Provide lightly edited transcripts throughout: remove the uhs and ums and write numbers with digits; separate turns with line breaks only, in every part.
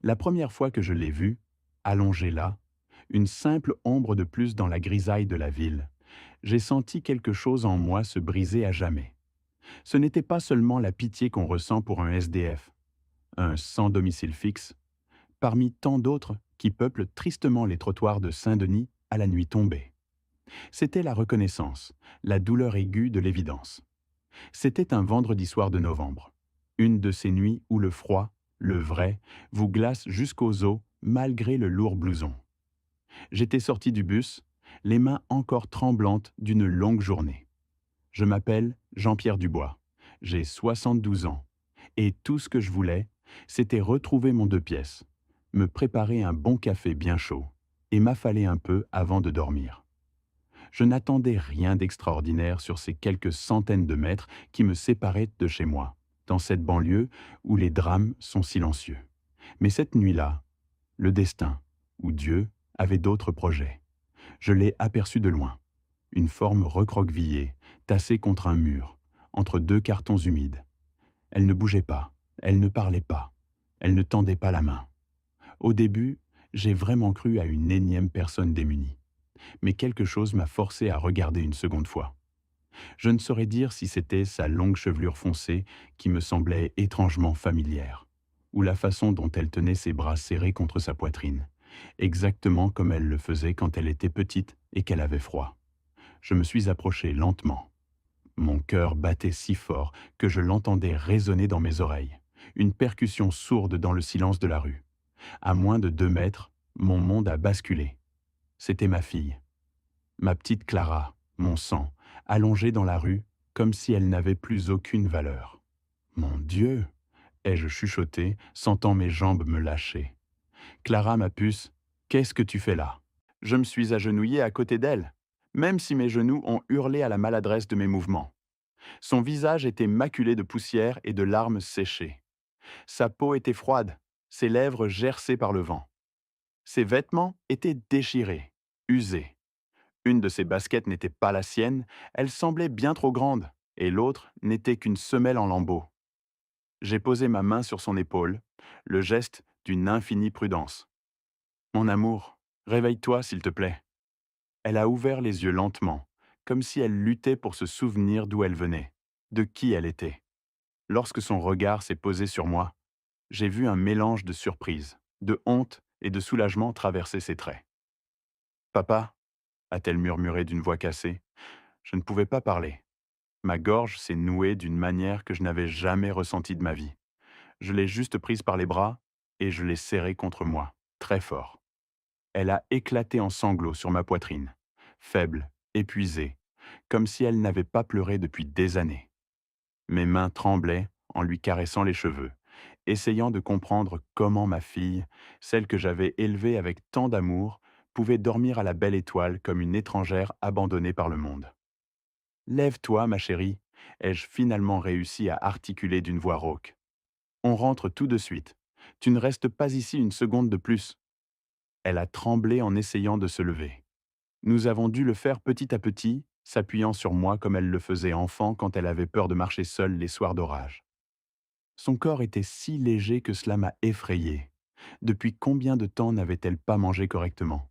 La première fois que je l'ai vue, allongée là, une simple ombre de plus dans la grisaille de la ville, j'ai senti quelque chose en moi se briser à jamais. Ce n'était pas seulement la pitié qu'on ressent pour un SDF, un sans domicile fixe, parmi tant d'autres qui peuplent tristement les trottoirs de Saint-Denis à la nuit tombée. C'était la reconnaissance, la douleur aiguë de l'évidence. C'était un vendredi soir de novembre, une de ces nuits où le froid, le vrai, vous glace jusqu'aux os malgré le lourd blouson. J'étais sorti du bus, les mains encore tremblantes d'une longue journée. Je m'appelle Jean-Pierre Dubois, j'ai 72 ans, et tout ce que je voulais, c'était retrouver mon deux pièces, me préparer un bon café bien chaud, et m'affaler un peu avant de dormir. Je n'attendais rien d'extraordinaire sur ces quelques centaines de mètres qui me séparaient de chez moi, dans cette banlieue où les drames sont silencieux. Mais cette nuit-là, le destin, ou Dieu, avait d'autres projets. Je l'ai aperçu de loin, une forme recroquevillée, tassée contre un mur, entre deux cartons humides. Elle ne bougeait pas, elle ne parlait pas, elle ne tendait pas la main. Au début, j'ai vraiment cru à une énième personne démunie. Mais quelque chose m'a forcé à regarder une seconde fois. Je ne saurais dire si c'était sa longue chevelure foncée qui me semblait étrangement familière, ou la façon dont elle tenait ses bras serrés contre sa poitrine, exactement comme elle le faisait quand elle était petite et qu'elle avait froid. Je me suis approché lentement. Mon cœur battait si fort que je l'entendais résonner dans mes oreilles, une percussion sourde dans le silence de la rue. À moins de 2 mètres, mon monde a basculé. C'était ma fille. Ma petite Clara, mon sang, allongée dans la rue, comme si elle n'avait plus aucune valeur. Mon Dieu, ai-je chuchoté, sentant mes jambes me lâcher. Clara, ma puce, qu'est-ce que tu fais là? Je me suis agenouillé à côté d'elle, même si mes genoux ont hurlé à la maladresse de mes mouvements. Son visage était maculé de poussière et de larmes séchées. Sa peau était froide, ses lèvres gercées par le vent. Ses vêtements étaient déchirés, usés. Une de ses baskets n'était pas la sienne, elle semblait bien trop grande, et l'autre n'était qu'une semelle en lambeaux. J'ai posé ma main sur son épaule, le geste d'une infinie prudence. Mon amour, réveille-toi s'il te plaît. Elle a ouvert les yeux lentement, comme si elle luttait pour se souvenir d'où elle venait, de qui elle était. Lorsque son regard s'est posé sur moi, j'ai vu un mélange de surprise, de honte et de soulagement traverser ses traits. Papa, a-t-elle murmuré d'une voix cassée, je ne pouvais pas parler. Ma gorge s'est nouée d'une manière que je n'avais jamais ressentie de ma vie. Je l'ai juste prise par les bras et je l'ai serrée contre moi, très fort. Elle a éclaté en sanglots sur ma poitrine, faible, épuisée, comme si elle n'avait pas pleuré depuis des années. Mes mains tremblaient en lui caressant les cheveux, essayant de comprendre comment ma fille, celle que j'avais élevée avec tant d'amour, pouvait dormir à la belle étoile comme une étrangère abandonnée par le monde. Lève-toi, ma chérie, ai-je finalement réussi à articuler d'une voix rauque. On rentre tout de suite. Tu ne restes pas ici une seconde de plus. Elle a tremblé en essayant de se lever. Nous avons dû le faire petit à petit, s'appuyant sur moi comme elle le faisait enfant quand elle avait peur de marcher seule les soirs d'orage. Son corps était si léger que cela m'a effrayé. Depuis combien de temps n'avait-elle pas mangé correctement?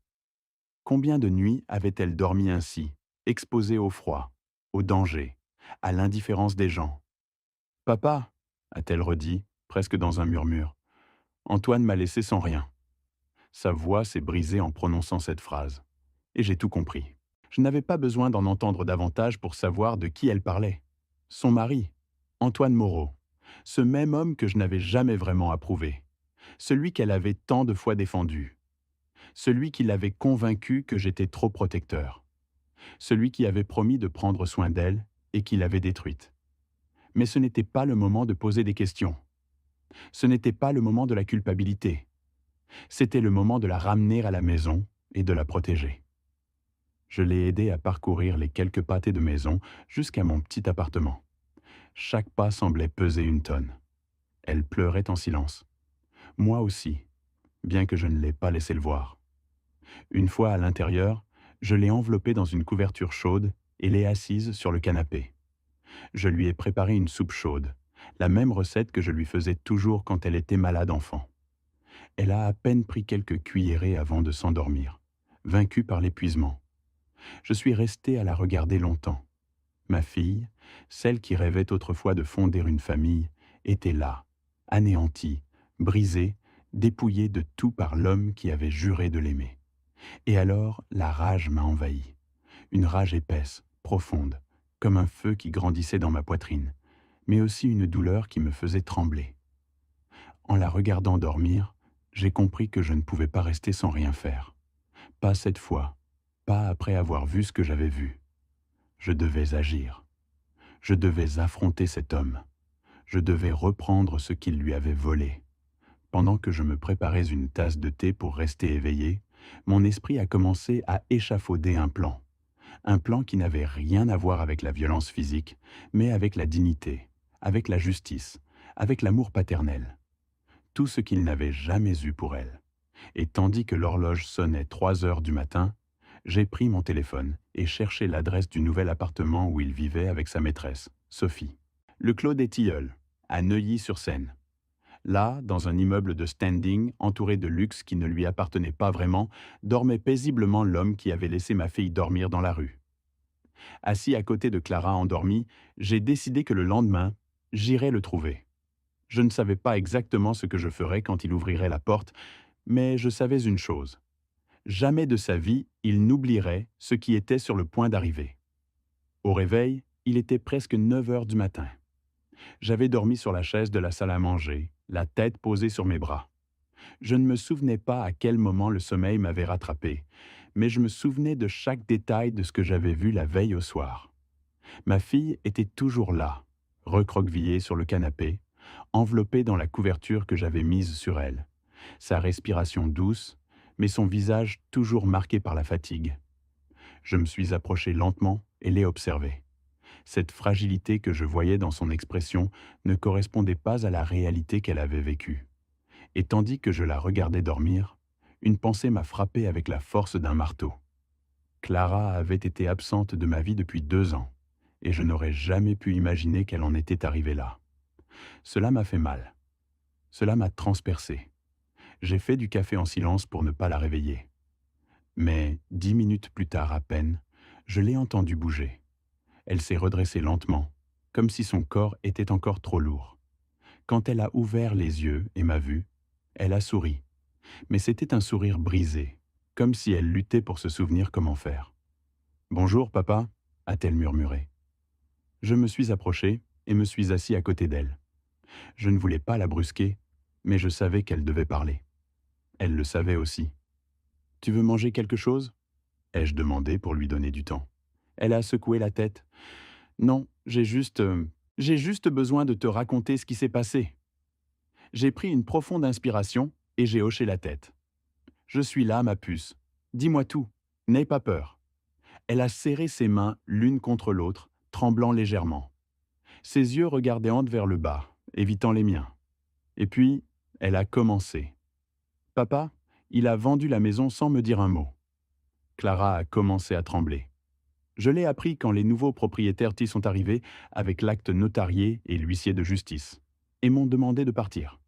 Combien de nuits avait-elle dormi ainsi, exposée au froid, au danger, à l'indifférence des gens? Papa, a-t-elle redit, presque dans un murmure, Antoine m'a laissé sans rien. Sa voix s'est brisée en prononçant cette phrase. Et j'ai tout compris. Je n'avais pas besoin d'en entendre davantage pour savoir de qui elle parlait. Son mari, Antoine Moreau, ce même homme que je n'avais jamais vraiment approuvé, celui qu'elle avait tant de fois défendu, celui qui l'avait convaincu que j'étais trop protecteur, celui qui avait promis de prendre soin d'elle et qui l'avait détruite. Mais ce n'était pas le moment de poser des questions. Ce n'était pas le moment de la culpabilité. C'était le moment de la ramener à la maison et de la protéger. Je l'ai aidée à parcourir les quelques pâtés de maison jusqu'à mon petit appartement. Chaque pas semblait peser une tonne. Elle pleurait en silence. Moi aussi, bien que je ne l'ai pas laissé le voir. Une fois à l'intérieur, je l'ai enveloppée dans une couverture chaude et l'ai assise sur le canapé. Je lui ai préparé une soupe chaude, la même recette que je lui faisais toujours quand elle était malade enfant. Elle a à peine pris quelques cuillerées avant de s'endormir, vaincue par l'épuisement. Je suis resté à la regarder longtemps. Ma fille, celle qui rêvait autrefois de fonder une famille, était là, anéantie, brisée, dépouillée de tout par l'homme qui avait juré de l'aimer. Et alors, la rage m'a envahi. Une rage épaisse, profonde, comme un feu qui grandissait dans ma poitrine, mais aussi une douleur qui me faisait trembler. En la regardant dormir, j'ai compris que je ne pouvais pas rester sans rien faire. Pas cette fois, pas après avoir vu ce que j'avais vu. Je devais agir. Je devais affronter cet homme. Je devais reprendre ce qu'il lui avait volé. Pendant que je me préparais une tasse de thé pour rester éveillé, mon esprit a commencé à échafauder un plan. Un plan qui n'avait rien à voir avec la violence physique, mais avec la dignité, avec la justice, avec l'amour paternel. Tout ce qu'il n'avait jamais eu pour elle. Et tandis que l'horloge sonnait 3 heures du matin, j'ai pris mon téléphone et cherché l'adresse du nouvel appartement où il vivait avec sa maîtresse, Sophie. Le Clos des Tilleuls, à Neuilly-sur-Seine. Là, dans un immeuble de standing, entouré de luxe qui ne lui appartenait pas vraiment, dormait paisiblement l'homme qui avait laissé ma fille dormir dans la rue. Assis à côté de Clara endormie, j'ai décidé que le lendemain, j'irais le trouver. Je ne savais pas exactement ce que je ferais quand il ouvrirait la porte, mais je savais une chose. Jamais de sa vie, il n'oublierait ce qui était sur le point d'arriver. Au réveil, il était presque 9 heures du matin. J'avais dormi sur la chaise de la salle à manger, la tête posée sur mes bras. Je ne me souvenais pas à quel moment le sommeil m'avait rattrapé, mais je me souvenais de chaque détail de ce que j'avais vu la veille au soir. Ma fille était toujours là, recroquevillée sur le canapé, enveloppée dans la couverture que j'avais mise sur elle. Sa respiration douce, mais son visage toujours marqué par la fatigue. Je me suis approché lentement et l'ai observé. Cette fragilité que je voyais dans son expression ne correspondait pas à la réalité qu'elle avait vécue. Et tandis que je la regardais dormir, une pensée m'a frappé avec la force d'un marteau. Clara avait été absente de ma vie depuis 2 ans, et je n'aurais jamais pu imaginer qu'elle en était arrivée là. Cela m'a fait mal. Cela m'a transpercé. J'ai fait du café en silence pour ne pas la réveiller. Mais 10 minutes plus tard à peine, je l'ai entendue bouger. Elle s'est redressée lentement, comme si son corps était encore trop lourd. Quand elle a ouvert les yeux et m'a vu, elle a souri. Mais c'était un sourire brisé, comme si elle luttait pour se souvenir comment faire. « Bonjour, papa », a-t-elle murmuré. Je me suis approché et me suis assis à côté d'elle. Je ne voulais pas la brusquer, mais je savais qu'elle devait parler. Elle le savait aussi. « Tu veux manger quelque chose ?» ai-je demandé pour lui donner du temps. Elle a secoué la tête. « Non, j'ai juste besoin de te raconter ce qui s'est passé. » J'ai pris une profonde inspiration et j'ai hoché la tête. « Je suis là, ma puce. Dis-moi tout. N'aie pas peur. » Elle a serré ses mains l'une contre l'autre, tremblant légèrement. Ses yeux regardaient vers le bas, évitant les miens. Et puis, elle a commencé. « Papa, il a vendu la maison sans me dire un mot. » Clara a commencé à trembler. Je l'ai appris quand les nouveaux propriétaires y sont arrivés avec l'acte notarié et l'huissier de justice, et m'ont demandé de partir.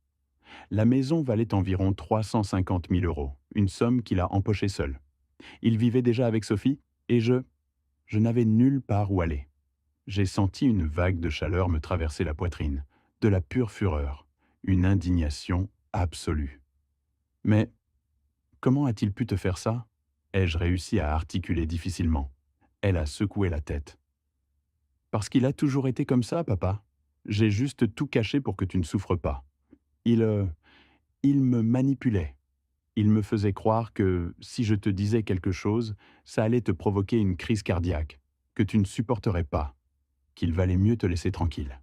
La maison valait environ 350 000 €, une somme qu'il a empochée seul. Il vivait déjà avec Sophie, et je n'avais nulle part où aller. J'ai senti une vague de chaleur me traverser la poitrine, de la pure fureur, une indignation absolue. « Mais comment a-t-il pu te faire ça ?» ai-je réussi à articuler difficilement. Elle a secoué la tête. « Parce qu'il a toujours été comme ça, papa. J'ai juste tout caché pour que tu ne souffres pas. Il me manipulait. Il me faisait croire que si je te disais quelque chose, ça allait te provoquer une crise cardiaque, que tu ne supporterais pas, qu'il valait mieux te laisser tranquille. »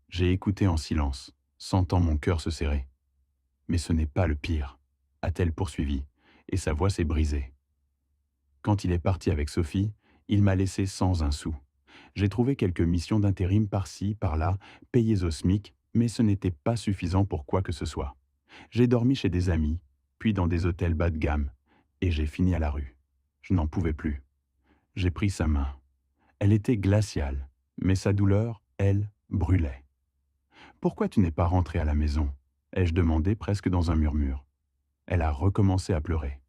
J'ai écouté en silence, sentant mon cœur se serrer. « Mais ce n'est pas le pire, » a-t-elle poursuivi, et sa voix s'est brisée. Quand il est parti avec Sophie, il m'a laissé sans un sou. J'ai trouvé quelques missions d'intérim par-ci, par-là, payées au SMIC, mais ce n'était pas suffisant pour quoi que ce soit. J'ai dormi chez des amis, puis dans des hôtels bas de gamme, et j'ai fini à la rue. Je n'en pouvais plus. J'ai pris sa main. Elle était glaciale, mais sa douleur, elle, brûlait. « Pourquoi tu n'es pas rentré à la maison ?» ai-je demandé presque dans un murmure. Elle a recommencé à pleurer.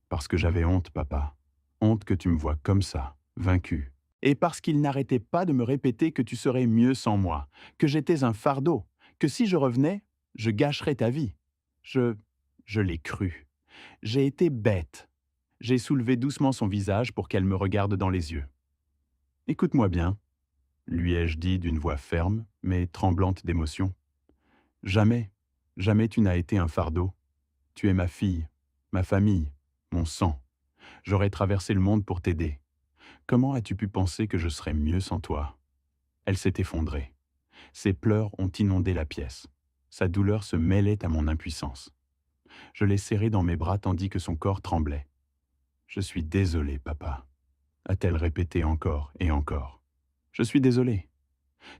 Parce que j'avais honte, papa. Honte que tu me vois comme ça, vaincu. Et parce qu'il n'arrêtait pas de me répéter que tu serais mieux sans moi, que j'étais un fardeau, que si je revenais, je gâcherais ta vie. Je... je l'ai cru. J'ai été bête. J'ai soulevé doucement son visage pour qu'elle me regarde dans les yeux. Écoute-moi bien, lui ai-je dit d'une voix ferme, mais tremblante d'émotion. Jamais, jamais tu n'as été un fardeau. Tu es ma fille, ma famille, mon sang. J'aurais traversé le monde pour t'aider. Comment as-tu pu penser que je serais mieux sans toi? Elle s'est effondrée. Ses pleurs ont inondé la pièce. Sa douleur se mêlait à mon impuissance. Je l'ai serrée dans mes bras tandis que son corps tremblait. Je suis désolé, papa, a-t-elle répété encore et encore. Je suis désolé.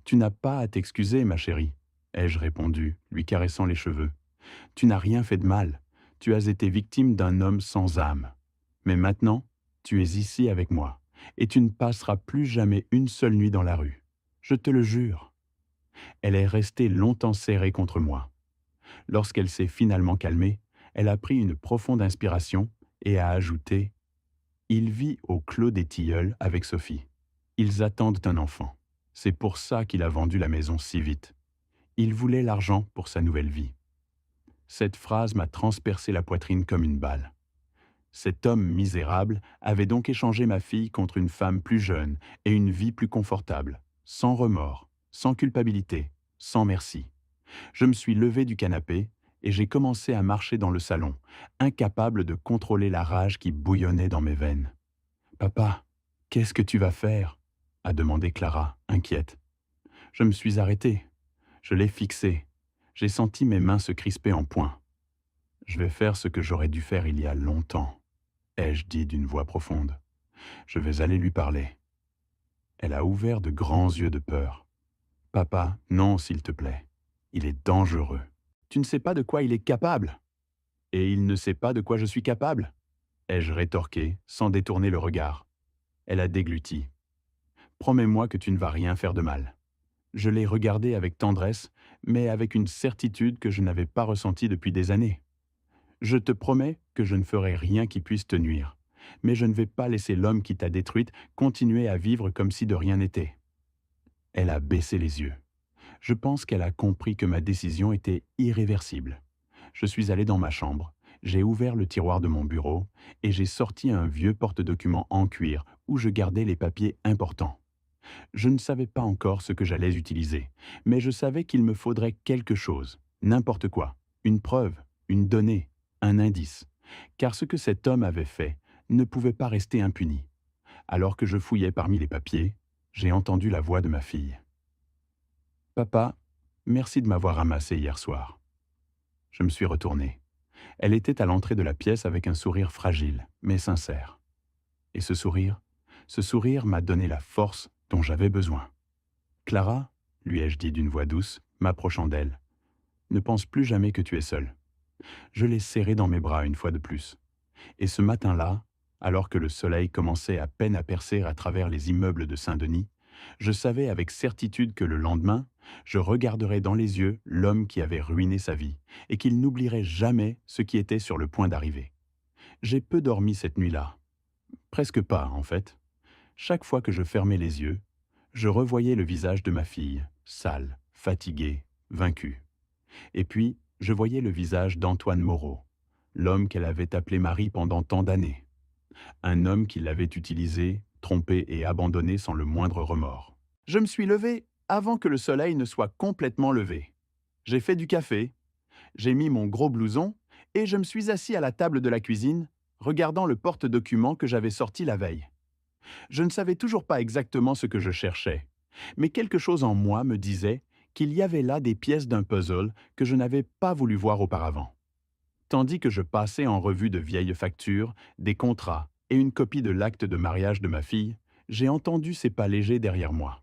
Tu n'as pas à t'excuser, ma chérie, ai-je répondu, lui caressant les cheveux. Tu n'as rien fait de mal. Tu as été victime d'un homme sans âme. Mais maintenant, tu es ici avec moi, et tu ne passeras plus jamais une seule nuit dans la rue. Je te le jure. Elle est restée longtemps serrée contre moi. Lorsqu'elle s'est finalement calmée, elle a pris une profonde inspiration et a ajouté « Il vit au Clos des Tilleuls avec Sophie. Ils attendent un enfant. C'est pour ça qu'il a vendu la maison si vite. Il voulait l'argent pour sa nouvelle vie. » Cette phrase m'a transpercé la poitrine comme une balle. Cet homme misérable avait donc échangé ma fille contre une femme plus jeune et une vie plus confortable, sans remords, sans culpabilité, sans merci. Je me suis levé du canapé et j'ai commencé à marcher dans le salon, incapable de contrôler la rage qui bouillonnait dans mes veines. « Papa, qu'est-ce que tu vas faire ?» a demandé Clara, inquiète. Je me suis arrêté. Je l'ai fixé. J'ai senti mes mains se crisper en poing. « Je vais faire ce que j'aurais dû faire il y a longtemps, » ai-je dit d'une voix profonde. « Je vais aller lui parler. » Elle a ouvert de grands yeux de peur. « Papa, non, s'il te plaît. Il est dangereux. Tu ne sais pas de quoi il est capable. » « Et il ne sait pas de quoi je suis capable ?» ai-je rétorqué, sans détourner le regard. Elle a dégluti. « Promets-moi que tu ne vas rien faire de mal. » Je l'ai regardée avec tendresse, mais avec une certitude que je n'avais pas ressentie depuis des années. « Je te promets que je ne ferai rien qui puisse te nuire, mais je ne vais pas laisser l'homme qui t'a détruite continuer à vivre comme si de rien n'était. » Elle a baissé les yeux. Je pense qu'elle a compris que ma décision était irréversible. Je suis allé dans ma chambre, j'ai ouvert le tiroir de mon bureau et j'ai sorti un vieux porte-documents en cuir où je gardais les papiers importants. Je ne savais pas encore ce que j'allais utiliser, mais je savais qu'il me faudrait quelque chose, n'importe quoi, une preuve, une donnée, un indice, car ce que cet homme avait fait ne pouvait pas rester impuni. Alors que je fouillais parmi les papiers, j'ai entendu la voix de ma fille. « Papa, merci de m'avoir ramassé hier soir. » Je me suis retourné. Elle était à l'entrée de la pièce avec un sourire fragile, mais sincère. Et ce sourire m'a donné la force dont j'avais besoin. « Clara, lui ai-je dit d'une voix douce, m'approchant d'elle, ne pense plus jamais que tu es seule. » Je l'ai serrée dans mes bras une fois de plus. Et ce matin-là, alors que le soleil commençait à peine à percer à travers les immeubles de Saint-Denis, je savais avec certitude que le lendemain, je regarderais dans les yeux l'homme qui avait ruiné sa vie et qu'il n'oublierait jamais ce qui était sur le point d'arriver. J'ai peu dormi cette nuit-là. Presque pas, en fait. Chaque fois que je fermais les yeux, je revoyais le visage de ma fille, sale, fatiguée, vaincue. Et puis, je voyais le visage d'Antoine Moreau, l'homme qu'elle avait appelé mari pendant tant d'années. Un homme qui l'avait utilisé, trompé et abandonné sans le moindre remords. Je me suis levé avant que le soleil ne soit complètement levé. J'ai fait du café, j'ai mis mon gros blouson et je me suis assis à la table de la cuisine, regardant le porte-documents que j'avais sorti la veille. Je ne savais toujours pas exactement ce que je cherchais, mais quelque chose en moi me disait qu'il y avait là des pièces d'un puzzle que je n'avais pas voulu voir auparavant. Tandis que je passais en revue de vieilles factures, des contrats et une copie de l'acte de mariage de ma fille, j'ai entendu ses pas légers derrière moi.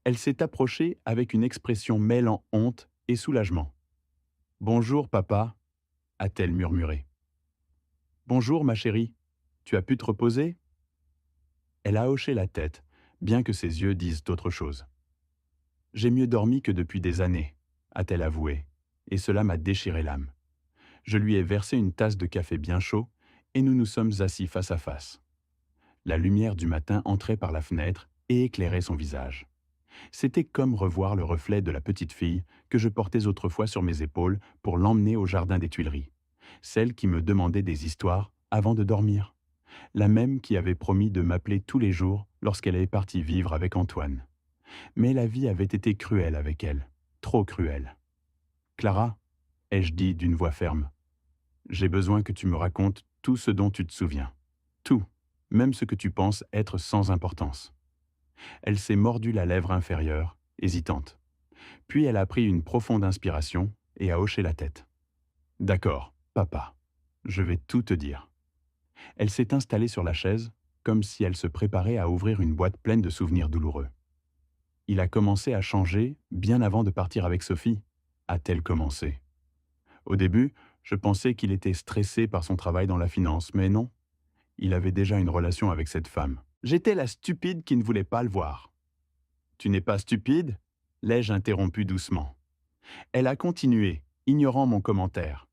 Elle s'est approchée avec une expression mêlant honte et soulagement. « Bonjour, papa », a-t-elle murmuré. « Bonjour, ma chérie. Tu as pu te reposer ?» Elle a hoché la tête, bien que ses yeux disent autre chose. « J'ai mieux dormi que depuis des années », a-t-elle avoué, et cela m'a déchiré l'âme. Je lui ai versé une tasse de café bien chaud et nous nous sommes assis face à face. La lumière du matin entrait par la fenêtre et éclairait son visage. C'était comme revoir le reflet de la petite fille que je portais autrefois sur mes épaules pour l'emmener au jardin des Tuileries. Celle qui me demandait des histoires avant de dormir. La même qui avait promis de m'appeler tous les jours lorsqu'elle est partie vivre avec Antoine. Mais la vie avait été cruelle avec elle, trop cruelle. Clara, ai-je dit d'une voix ferme, j'ai besoin que tu me racontes tout ce dont tu te souviens. Tout, même ce que tu penses être sans importance. Elle s'est mordue la lèvre inférieure, hésitante. Puis elle a pris une profonde inspiration et a hoché la tête. D'accord, papa, je vais tout te dire. Elle s'est installée sur la chaise, comme si elle se préparait à ouvrir une boîte pleine de souvenirs douloureux. Il a commencé à changer bien avant de partir avec Sophie, a-t-elle commencé. Au début, je pensais qu'il était stressé par son travail dans la finance, mais non. Il avait déjà une relation avec cette femme. J'étais la stupide qui ne voulait pas le voir. Tu n'es pas stupide? L'ai-je interrompu doucement. Elle a continué, ignorant mon commentaire.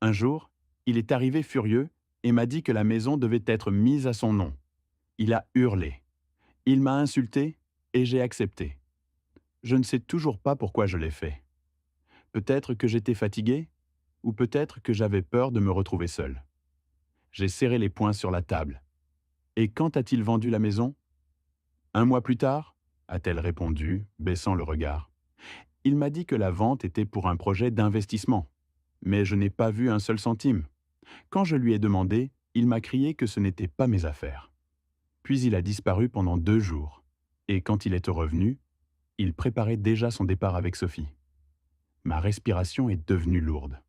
Un jour, il est arrivé furieux et m'a dit que la maison devait être mise à son nom. Il a hurlé. Il m'a insulté et j'ai accepté. Je ne sais toujours pas pourquoi je l'ai fait. Peut-être que j'étais fatigué, ou peut-être que j'avais peur de me retrouver seul. J'ai serré les poings sur la table. Et quand a-t-il vendu la maison? 1 mois plus tard, a-t-elle répondu, baissant le regard. Il m'a dit que la vente était pour un projet d'investissement. Mais je n'ai pas vu un seul centime. Quand je lui ai demandé, il m'a crié que ce n'était pas mes affaires. Puis il a disparu pendant 2 jours. Et quand il est revenu, il préparait déjà son départ avec Sophie. Ma respiration est devenue lourde.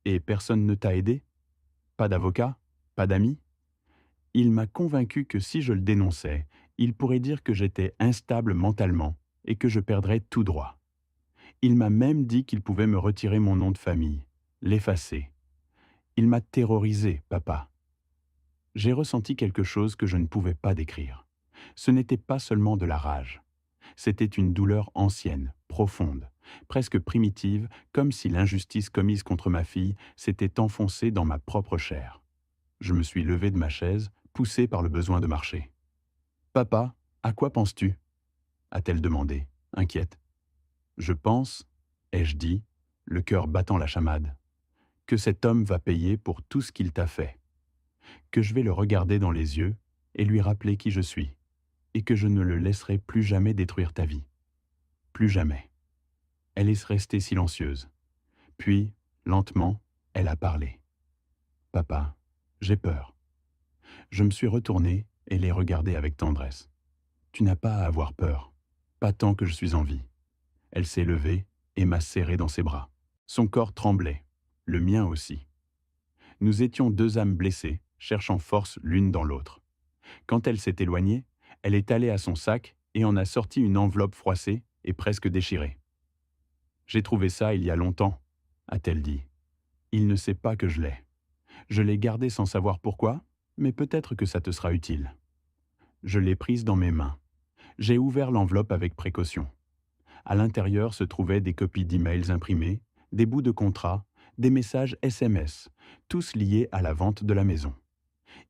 Et personne ne t'a aidé? Pas d'avocat? Pas d'amis? Il m'a convaincu que si je le dénonçais, il pourrait dire que j'étais instable mentalement et que je perdrais tout droit. Il m'a même dit qu'il pouvait me retirer mon nom de famille, l'effacer. Il m'a terrorisé, papa. J'ai ressenti quelque chose que je ne pouvais pas décrire. Ce n'était pas seulement de la rage. C'était une douleur ancienne, profonde, presque primitive, comme si l'injustice commise contre ma fille s'était enfoncée dans ma propre chair. Je me suis levé de ma chaise, poussé par le besoin de marcher. « Papa, à quoi penses-tu » a-t-elle demandé, inquiète. « Je pense, ai-je dit, le cœur battant la chamade, que cet homme va payer pour tout ce qu'il t'a fait, que je vais le regarder dans les yeux et lui rappeler qui je suis, et que je ne le laisserai plus jamais détruire ta vie. Plus jamais. » Elle est restée silencieuse. Puis, lentement, elle a parlé. « Papa, j'ai peur. » Je me suis retourné et l'ai regardée avec tendresse. « Tu n'as pas à avoir peur, pas tant que je suis en vie. » Elle s'est levée et m'a serré dans ses bras. Son corps tremblait, le mien aussi. Nous étions 2 âmes blessées, cherchant force l'une dans l'autre. Quand elle s'est éloignée, elle est allée à son sac et en a sorti une enveloppe froissée et presque déchirée. « J'ai trouvé ça il y a longtemps, » a-t-elle dit. « Il ne sait pas que je l'ai. Je l'ai gardé sans savoir pourquoi, mais peut-être que ça te sera utile. » Je l'ai prise dans mes mains. J'ai ouvert l'enveloppe avec précaution. À l'intérieur se trouvaient des copies d'emails imprimés, des bouts de contrats, des messages SMS, tous liés à la vente de la maison.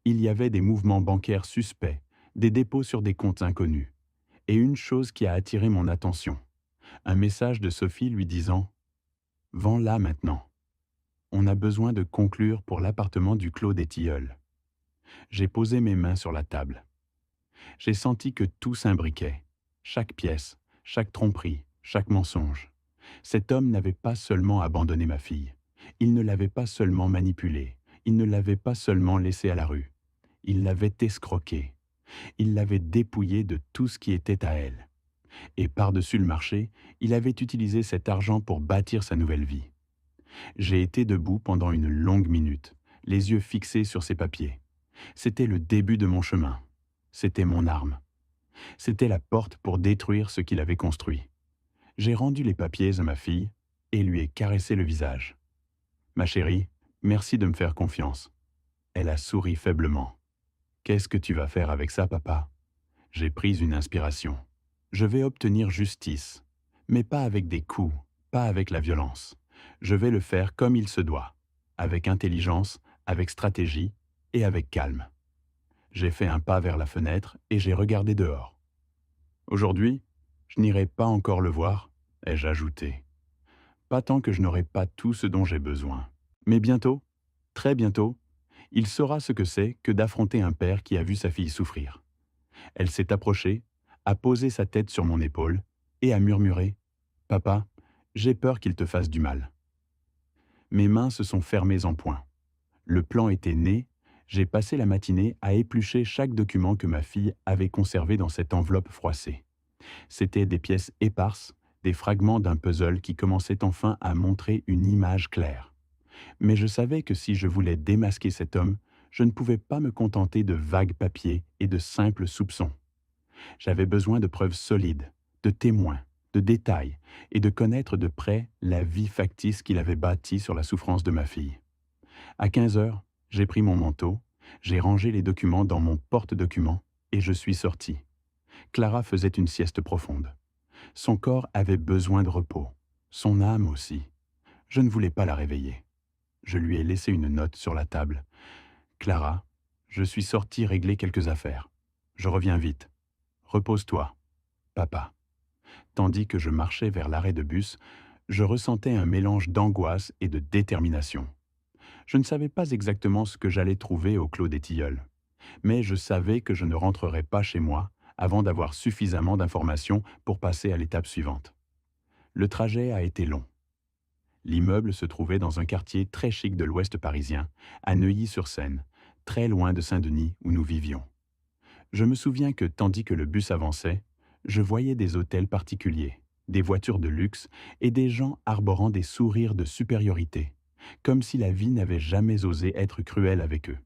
Il y avait des mouvements bancaires suspects, des dépôts sur des comptes inconnus. Et une chose qui a attiré mon attention. Un message de Sophie lui disant « Vends-la maintenant. On a besoin de conclure pour l'appartement du Clos des Tilleuls. » J'ai posé mes mains sur la table. J'ai senti que tout s'imbriquait. Chaque pièce, chaque tromperie, chaque mensonge. Cet homme n'avait pas seulement abandonné ma fille. Il ne l'avait pas seulement manipulée. Il ne l'avait pas seulement laissée à la rue. Il l'avait escroquée. Il l'avait dépouillée de tout ce qui était à elle. Et par-dessus le marché, il avait utilisé cet argent pour bâtir sa nouvelle vie. J'ai été debout pendant une longue minute, les yeux fixés sur ces papiers. C'était le début de mon chemin. C'était mon arme. C'était la porte pour détruire ce qu'il avait construit. J'ai rendu les papiers à ma fille et lui ai caressé le visage. « Ma chérie, merci de me faire confiance. » Elle a souri faiblement. « Qu'est-ce que tu vas faire avec ça, papa ?» J'ai pris une inspiration. Je vais obtenir justice, mais pas avec des coups, pas avec la violence. Je vais le faire comme il se doit, avec intelligence, avec stratégie et avec calme. J'ai fait un pas vers la fenêtre et j'ai regardé dehors. Aujourd'hui, je n'irai pas encore le voir, ai-je ajouté. Pas tant que je n'aurai pas tout ce dont j'ai besoin. Mais bientôt, très bientôt, il saura ce que c'est que d'affronter un père qui a vu sa fille souffrir. Elle s'est approchée, a posé sa tête sur mon épaule et a murmuré « Papa, j'ai peur qu'il te fasse du mal. » Mes mains se sont fermées en poing. Le plan était né, j'ai passé la matinée à éplucher chaque document que ma fille avait conservé dans cette enveloppe froissée. C'étaient des pièces éparses, des fragments d'un puzzle qui commençaient enfin à montrer une image claire. Mais je savais que si je voulais démasquer cet homme, je ne pouvais pas me contenter de vagues papiers et de simples soupçons. J'avais besoin de preuves solides, de témoins, de détails, et de connaître de près la vie factice qu'il avait bâtie sur la souffrance de ma fille. À 15 heures, j'ai pris mon manteau, j'ai rangé les documents dans mon porte-documents et je suis sorti. Clara faisait une sieste profonde. Son corps avait besoin de repos, son âme aussi. Je ne voulais pas la réveiller. Je lui ai laissé une note sur la table. « Clara, je suis sorti régler quelques affaires. Je reviens vite. Repose-toi, papa. » Tandis que je marchais vers l'arrêt de bus, je ressentais un mélange d'angoisse et de détermination. Je ne savais pas exactement ce que j'allais trouver au Clos des Tilleuls, mais je savais que je ne rentrerais pas chez moi avant d'avoir suffisamment d'informations pour passer à l'étape suivante. Le trajet a été long. L'immeuble se trouvait dans un quartier très chic de l'ouest parisien, à Neuilly-sur-Seine, très loin de Saint-Denis où nous vivions. Je me souviens que tandis que le bus avançait, je voyais des hôtels particuliers, des voitures de luxe et des gens arborant des sourires de supériorité, comme si la vie n'avait jamais osé être cruelle avec eux.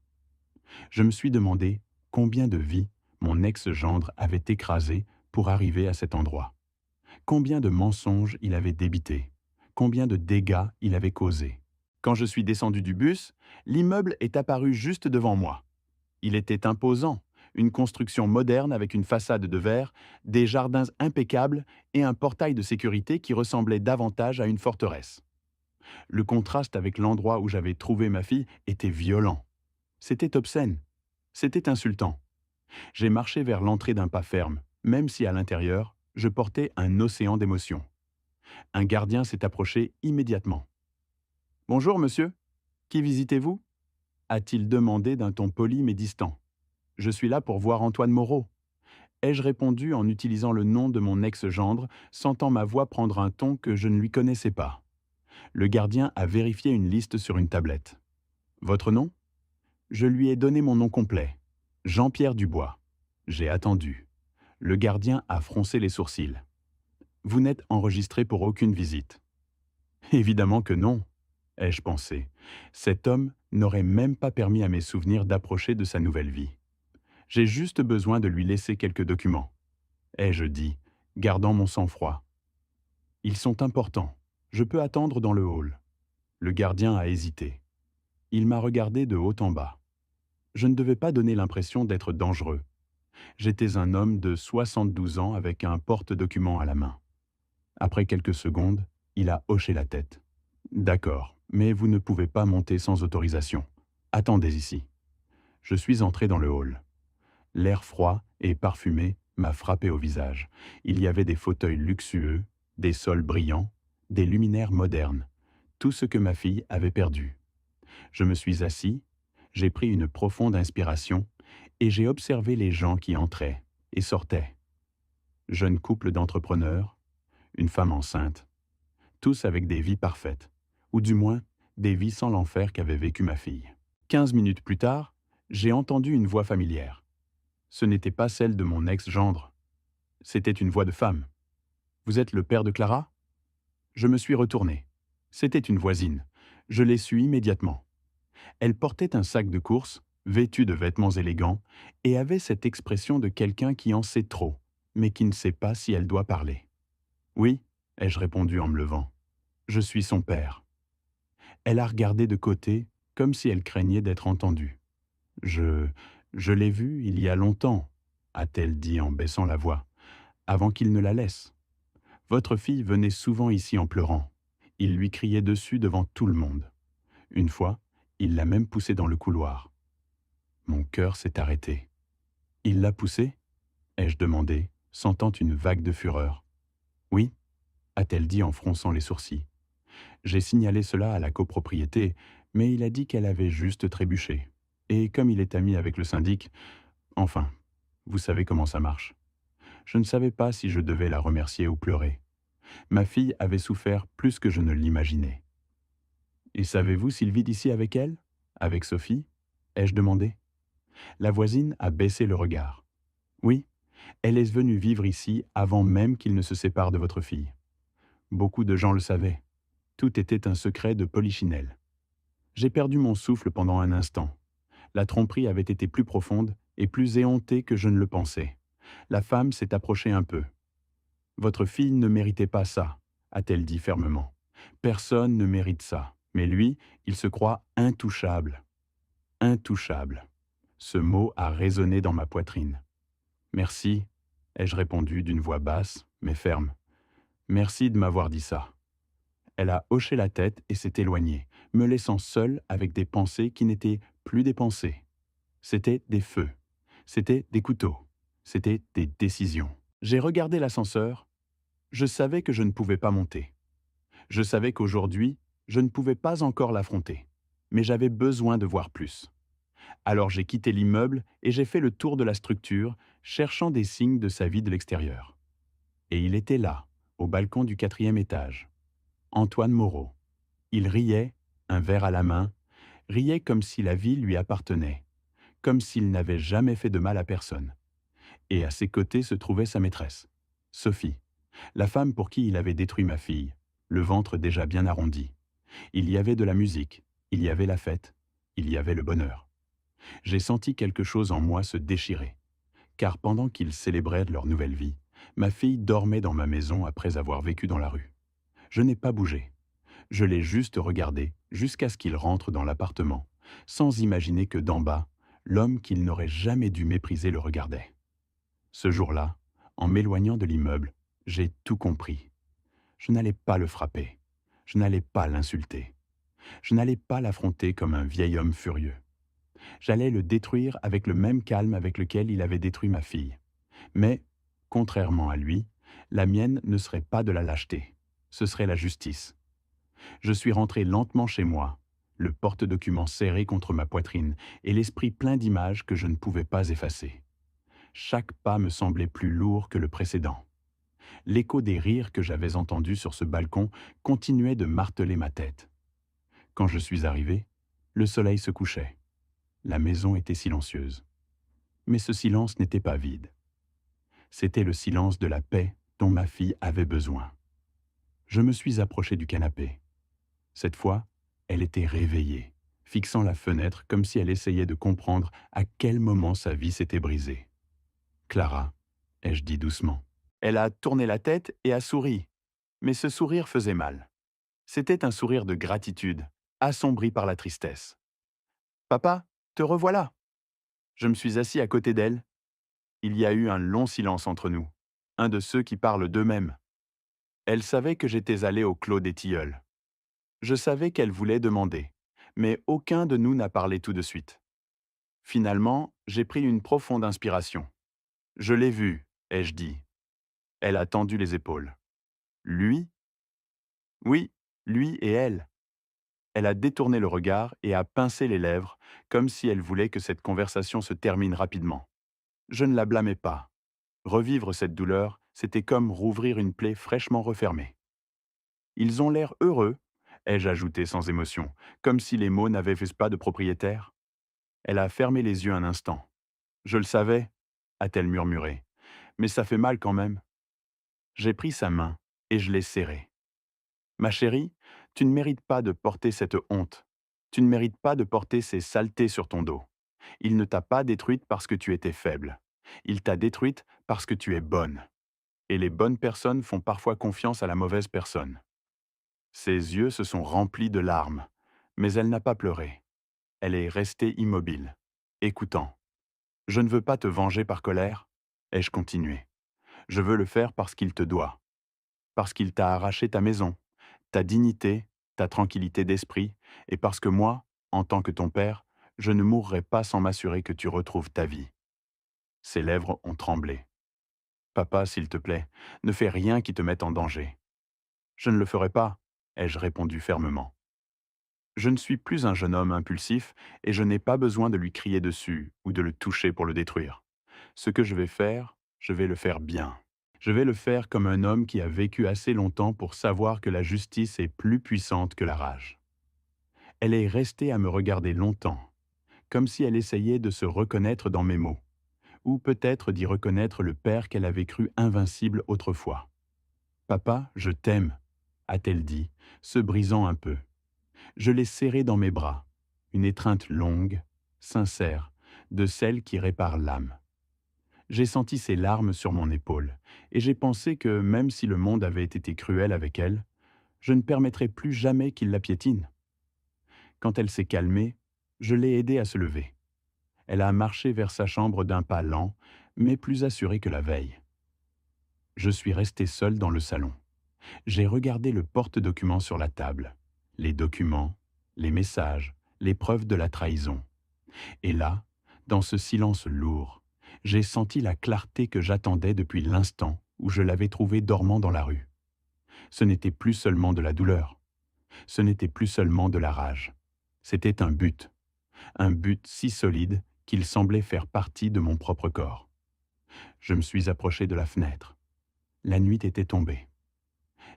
Je me suis demandé combien de vies mon ex-gendre avait écrasées pour arriver à cet endroit. Combien de mensonges il avait débités, combien de dégâts il avait causés. Quand je suis descendu du bus, l'immeuble est apparu juste devant moi. Il était imposant, une construction moderne avec une façade de verre, des jardins impeccables et un portail de sécurité qui ressemblait davantage à une forteresse. Le contraste avec l'endroit où j'avais trouvé ma fille était violent. C'était obscène. C'était insultant. J'ai marché vers l'entrée d'un pas ferme, même si à l'intérieur, je portais un océan d'émotions. Un gardien s'est approché immédiatement. « Bonjour, monsieur. Qui visitez-vous » a-t-il demandé d'un ton poli mais distant. « Je suis là pour voir Antoine Moreau. » Ai-je répondu en utilisant le nom de mon ex-gendre, sentant ma voix prendre un ton que je ne lui connaissais pas. Le gardien a vérifié une liste sur une tablette. « Votre nom » Je lui ai donné mon nom complet. Jean-Pierre Dubois. J'ai attendu. Le gardien a froncé les sourcils. « Vous n'êtes enregistré pour aucune visite. » Évidemment que non, ai-je pensé. Cet homme n'aurait même pas permis à mes souvenirs d'approcher de sa nouvelle vie. J'ai juste besoin de lui laisser quelques documents, ai-je dit, gardant mon sang-froid. Ils sont importants. Je peux attendre dans le hall. Le gardien a hésité. Il m'a regardé de haut en bas. Je ne devais pas donner l'impression d'être dangereux. J'étais un homme de 72 ans avec un porte-document à la main. Après quelques secondes, il a hoché la tête. « D'accord, mais vous ne pouvez pas monter sans autorisation. Attendez ici. » Je suis entré dans le hall. L'air froid et parfumé m'a frappé au visage. Il y avait des fauteuils luxueux, des sols brillants, des luminaires modernes, tout ce que ma fille avait perdu. Je me suis assis, j'ai pris une profonde inspiration et j'ai observé les gens qui entraient et sortaient. Jeune couple d'entrepreneurs, une femme enceinte, tous avec des vies parfaites, ou du moins des vies sans l'enfer qu'avait vécu ma fille. 15 minutes plus tard, j'ai entendu une voix familière. Ce n'était pas celle de mon ex-gendre. C'était une voix de femme. « Vous êtes le père de Clara ?» Je me suis retourné. C'était une voisine. Je l'ai su immédiatement. Elle portait un sac de course, vêtue de vêtements élégants, et avait cette expression de quelqu'un qui en sait trop, mais qui ne sait pas si elle doit parler. « Oui » ai-je répondu en me levant. « Je suis son père. » Elle a regardé de côté, comme si elle craignait d'être entendue. « Je l'ai vu il y a longtemps, » a-t-elle dit en baissant la voix, avant qu'il ne la laisse. « Votre fille venait souvent ici en pleurant. Il lui criait dessus devant tout le monde. Une fois, Il l'a même poussée dans le couloir. Mon cœur s'est arrêté. Il l'a poussée? Ai-je demandé, sentant une vague de fureur. Oui, a-t-elle dit en fronçant les sourcils. J'ai signalé cela à la copropriété, mais il a dit qu'elle avait juste trébuché. Et comme il est ami avec le syndic, enfin, vous savez comment ça marche. Je ne savais pas si je devais la remercier ou pleurer. Ma fille avait souffert plus que je ne l'imaginais. Et savez-vous s'il vit ici avec elle? Avec Sophie? Ai-je demandé. La voisine a baissé le regard. Oui, elle est venue vivre ici avant même qu'il ne se sépare de votre fille. Beaucoup de gens le savaient. Tout était un secret de Polichinelle. J'ai perdu mon souffle pendant un instant. La tromperie avait été plus profonde et plus éhontée que je ne le pensais. La femme s'est approchée un peu. Votre fille ne méritait pas ça, a-t-elle dit fermement. Personne ne mérite ça. Mais lui, il se croit intouchable. Intouchable. Ce mot a résonné dans ma poitrine. Merci, ai-je répondu d'une voix basse, mais ferme. Merci de m'avoir dit ça. Elle a hoché la tête et s'est éloignée, me laissant seule avec des pensées qui n'étaient plus des pensées. C'était des feux. C'était des couteaux. C'était des décisions. J'ai regardé l'ascenseur. Je savais que je ne pouvais pas monter. Je savais qu'aujourd'hui, je ne pouvais pas encore l'affronter. Mais j'avais besoin de voir plus. Alors j'ai quitté l'immeuble et j'ai fait le tour de la structure, cherchant des signes de sa vie de l'extérieur. Et il était là, au balcon du 4e étage. Antoine Moreau. Il riait, un verre à la main, riait comme si la vie lui appartenait, comme s'il n'avait jamais fait de mal à personne. Et à ses côtés se trouvait sa maîtresse, Sophie, la femme pour qui il avait détruit ma fille, le ventre déjà bien arrondi. Il y avait de la musique, il y avait la fête, il y avait le bonheur. J'ai senti quelque chose en moi se déchirer, car pendant qu'ils célébraient leur nouvelle vie, ma fille dormait dans ma maison après avoir vécu dans la rue. Je n'ai pas bougé. Je l'ai juste regardé jusqu'à ce qu'il rentre dans l'appartement, sans imaginer que d'en bas, l'homme qu'il n'aurait jamais dû mépriser le regardait. Ce jour-là, en m'éloignant de l'immeuble, j'ai tout compris. Je n'allais pas le frapper. Je n'allais pas l'insulter. Je n'allais pas l'affronter comme un vieil homme furieux. J'allais le détruire avec le même calme avec lequel il avait détruit ma fille. Mais, contrairement à lui, la mienne ne serait pas de la lâcheté. Ce serait la justice. Je suis rentré lentement chez moi, le porte-document serré contre ma poitrine et l'esprit plein d'images que je ne pouvais pas effacer. Chaque pas me semblait plus lourd que le précédent. L'écho des rires que j'avais entendus sur ce balcon continuait de marteler ma tête. Quand je suis arrivé, le soleil se couchait. La maison était silencieuse. Mais ce silence n'était pas vide. C'était le silence de la paix dont ma fille avait besoin. Je me suis approché du canapé. Cette fois, elle était réveillée, fixant la fenêtre comme si elle essayait de comprendre à quel moment sa vie s'était brisée. Clara, ai-je dit doucement. Elle a tourné la tête et a souri, mais ce sourire faisait mal. C'était un sourire de gratitude, assombri par la tristesse. Papa, te revoilà. Je me suis assis à côté d'elle. Il y a eu un long silence entre nous, un de ceux qui parlent d'eux-mêmes. Elle savait que j'étais allé au Clos des Tilleuls. Je savais qu'elle voulait demander, mais aucun de nous n'a parlé tout de suite. Finalement, j'ai pris une profonde inspiration. Je l'ai vu, ai-je dit. Elle a tendu les épaules. Lui? Oui, lui et elle. Elle a détourné le regard et a pincé les lèvres, comme si elle voulait que cette conversation se termine rapidement. Je ne la blâmais pas. Revivre cette douleur, c'était comme rouvrir une plaie fraîchement refermée. Ils ont l'air heureux, ai-je ajouté sans émotion, comme si les mots n'avaient pas de propriétaire. Elle a fermé les yeux un instant. Je le savais, a-t-elle murmuré, mais ça fait mal quand même. J'ai pris sa main et je l'ai serrée. Ma chérie, tu ne mérites pas de porter cette honte. Tu ne mérites pas de porter ces saletés sur ton dos. Il ne t'a pas détruite parce que tu étais faible. Il t'a détruite parce que tu es bonne. Et les bonnes personnes font parfois confiance à la mauvaise personne. Ses yeux se sont remplis de larmes, mais elle n'a pas pleuré. Elle est restée immobile, écoutant. Je ne veux pas te venger par colère, ai-je continué. Je veux le faire parce qu'il te doit. Parce qu'il t'a arraché ta maison, ta dignité, ta tranquillité d'esprit, et parce que moi, En tant que ton père, je ne mourrai pas sans m'assurer que tu retrouves ta vie. » Ses lèvres ont tremblé. « Papa, s'il te plaît, ne fais rien qui te mette en danger. » »« Je ne le ferai pas, » ai-je répondu fermement. Je ne suis plus un jeune homme impulsif et je n'ai pas besoin de lui crier dessus ou de le toucher pour le détruire. Ce que je vais le faire bien. Je vais le faire comme un homme qui a vécu assez longtemps pour savoir que la justice est plus puissante que la rage. Elle est restée à me regarder longtemps, comme si elle essayait de se reconnaître dans mes mots, ou peut-être d'y reconnaître le père qu'elle avait cru invincible autrefois. « Papa, je t'aime, » a-t-elle dit, se brisant un peu. Je l'ai serré dans mes bras, une étreinte longue, sincère, de celle qui répare l'âme. J'ai senti ses larmes sur mon épaule, et j'ai pensé que même si le monde avait été cruel avec elle, je ne permettrais plus jamais qu'il la piétine. Quand elle s'est calmée, je l'ai aidée à se lever. Elle a marché vers sa chambre d'un pas lent, mais plus assuré que la veille. Je suis resté seul dans le salon. J'ai regardé le porte-documents sur la table, les documents, les messages, les preuves de la trahison. Et là, dans ce silence lourd, j'ai senti la clarté que j'attendais depuis l'instant où je l'avais trouvé dormant dans la rue. Ce n'était plus seulement de la douleur, ce n'était plus seulement de la rage. C'était un but si solide qu'il semblait faire partie de mon propre corps. Je me suis approché de la fenêtre. La nuit était tombée.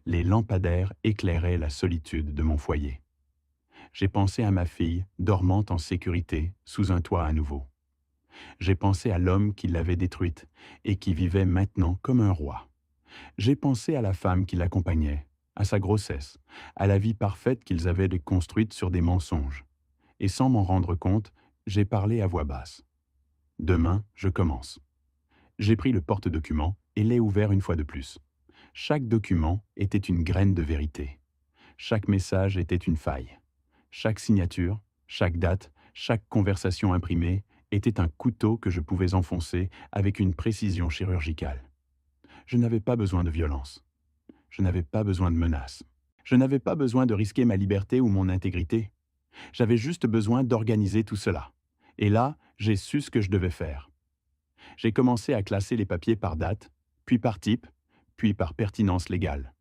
Les lampadaires éclairaient la solitude de mon foyer. J'ai pensé à ma fille, dormant en sécurité, sous un toit à nouveau. J'ai pensé à l'homme qui l'avait détruite et qui vivait maintenant comme un roi. J'ai pensé à la femme qui l'accompagnait, à sa grossesse, à la vie parfaite qu'ils avaient construite sur des mensonges. Et sans m'en rendre compte, j'ai parlé à voix basse. Demain, je commence. J'ai pris le porte-document et l'ai ouvert une fois de plus. Chaque document était une graine de vérité. Chaque message était une faille. Chaque signature, chaque date, chaque conversation imprimée était un couteau que je pouvais enfoncer avec une précision chirurgicale. Je n'avais pas besoin de violence. Je n'avais pas besoin de menaces. Je n'avais pas besoin de risquer ma liberté ou mon intégrité. J'avais juste besoin d'organiser tout cela. Et là, j'ai su ce que je devais faire. J'ai commencé à classer les papiers par date, puis par type, puis par pertinence légale.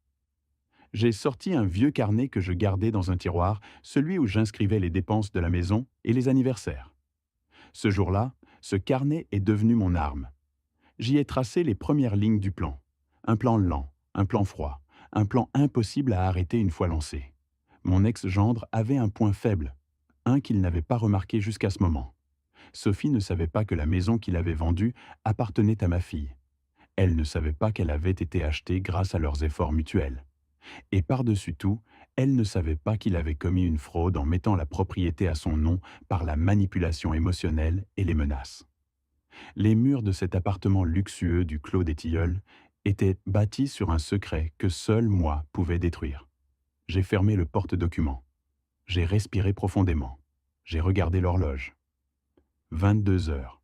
J'ai sorti un vieux carnet que je gardais dans un tiroir, celui où j'inscrivais les dépenses de la maison et les anniversaires. Ce jour-là, ce carnet est devenu mon arme. J'y ai tracé les premières lignes du plan. Un plan lent, un plan froid, un plan impossible à arrêter une fois lancé. Mon ex-gendre avait un point faible, un qu'il n'avait pas remarqué jusqu'à ce moment. Sophie ne savait pas que la maison qu'il avait vendue appartenait à ma fille. Elle ne savait pas qu'elle avait été achetée grâce à leurs efforts mutuels. Et par-dessus tout, elle ne savait pas qu'il avait commis une fraude en mettant la propriété à son nom par la manipulation émotionnelle et les menaces. Les murs de cet appartement luxueux du Clos des Tilleuls étaient bâtis sur un secret que seul moi pouvais détruire. J'ai fermé le porte-document. J'ai respiré profondément. J'ai regardé l'horloge. 22 heures.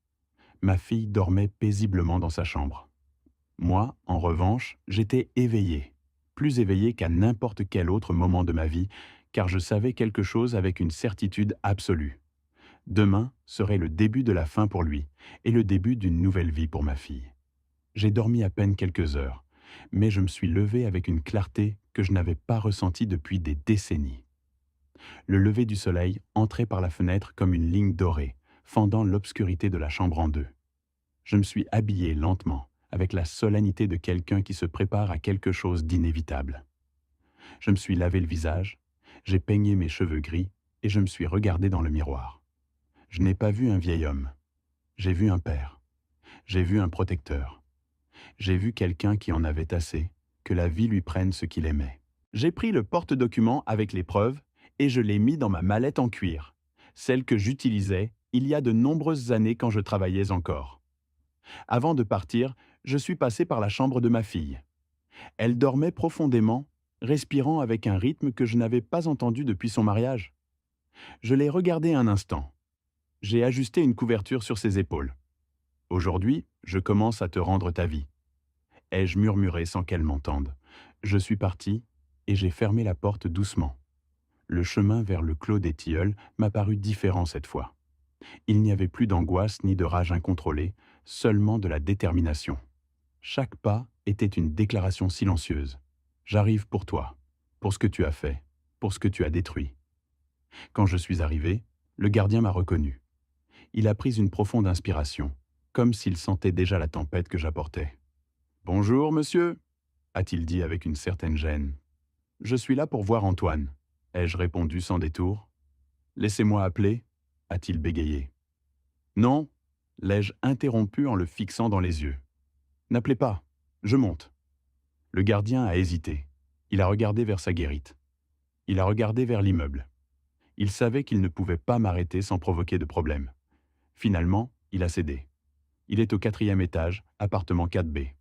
Ma fille dormait paisiblement dans sa chambre. Moi, en revanche, j'étais éveillé, plus éveillé qu'à n'importe quel autre moment de ma vie, car je savais quelque chose avec une certitude absolue. Demain serait le début de la fin pour lui et le début d'une nouvelle vie pour ma fille. J'ai dormi à peine quelques heures, mais je me suis levé avec une clarté que je n'avais pas ressentie depuis des décennies. Le lever du soleil entrait par la fenêtre comme une ligne dorée, fendant l'obscurité de la chambre en deux. Je me suis habillé lentement, avec la solennité de quelqu'un qui se prépare à quelque chose d'inévitable. Je me suis lavé le visage, j'ai peigné mes cheveux gris et je me suis regardé dans le miroir. Je n'ai pas vu un vieil homme. J'ai vu un père. J'ai vu un protecteur. J'ai vu quelqu'un qui en avait assez, que la vie lui prenne ce qu'il aimait. J'ai pris le porte-document avec les preuves et je l'ai mis dans ma mallette en cuir, celle que j'utilisais il y a de nombreuses années quand je travaillais encore. Avant de partir, je suis passé par la chambre de ma fille. Elle dormait profondément, respirant avec un rythme que je n'avais pas entendu depuis son mariage. Je l'ai regardée un instant. J'ai ajusté une couverture sur ses épaules. « Aujourd'hui, je commence à te rendre ta vie. » Ai-je murmuré sans qu'elle m'entende. Je suis parti et j'ai fermé la porte doucement. Le chemin vers le clos des Tilleuls m'a paru différent cette fois. Il n'y avait plus d'angoisse ni de rage incontrôlée, seulement de la détermination. Chaque pas était une déclaration silencieuse. J'arrive pour toi, pour ce que tu as fait, pour ce que tu as détruit. Quand je suis arrivé, le gardien m'a reconnu. Il a pris une profonde inspiration, comme s'il sentait déjà la tempête que j'apportais. Bonjour, monsieur, a-t-il dit avec une certaine gêne. Je suis là pour voir Antoine, ai-je répondu sans détour. Laissez-moi appeler, a-t-il bégayé. Non, l'ai-je interrompu en le fixant dans les yeux. N'appelez pas, je monte. Le gardien a hésité. Il a regardé vers sa guérite. Il a regardé vers l'immeuble. Il savait qu'il ne pouvait pas m'arrêter sans provoquer de problème. Finalement, il a cédé. Il est au 4e étage, appartement 4B.